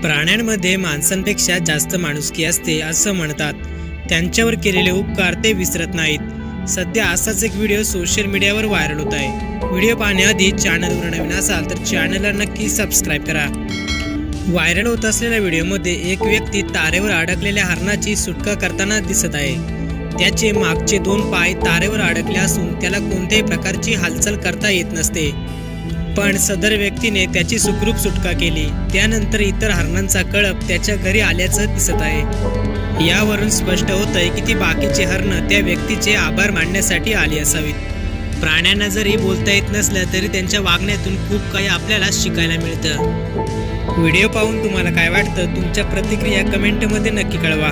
प्राण्यांमध्ये माणसांपेक्षा जास्त माणुसकी असते असं म्हणतात. त्यांच्यावर केलेले उपकार ते विसरत नाहीत. सध्या असाच एक व्हिडिओ सोशल मीडियावर व्हायरल होत आहे. व्हिडिओ पाहण्याआधी चॅनलवर नवीन असाल तर चॅनलला नक्की सबस्क्राईब करा. व्हायरल होत असलेल्या व्हिडिओमध्ये एक व्यक्ती तारेवर अडकलेल्या हरणाची सुटका करताना दिसत आहे. त्याचे मागचे 2 पाय तारेवर अडकले असून त्याला कोणत्याही प्रकारची हालचाल करता येत नसते. पण सदर व्यक्तीने त्याची सुखरूप सुटका केली. त्यानंतर इतर हरणांचा कळप त्याच्या घरी आल्याचं दिसत आहे. यावरून स्पष्ट होतंय की ती बाकीची हरणं त्या व्यक्तीचे आभार मानण्यासाठी आली असावीत. प्राण्यांना जरी बोलता येत नसलं तरी त्यांच्या वागण्यातून खूप काही आपल्याला शिकायला मिळतं. व्हिडिओ पाहून तुम्हाला काय वाटतं? तुमच्या प्रतिक्रिया कमेंटमध्ये नक्की कळवा.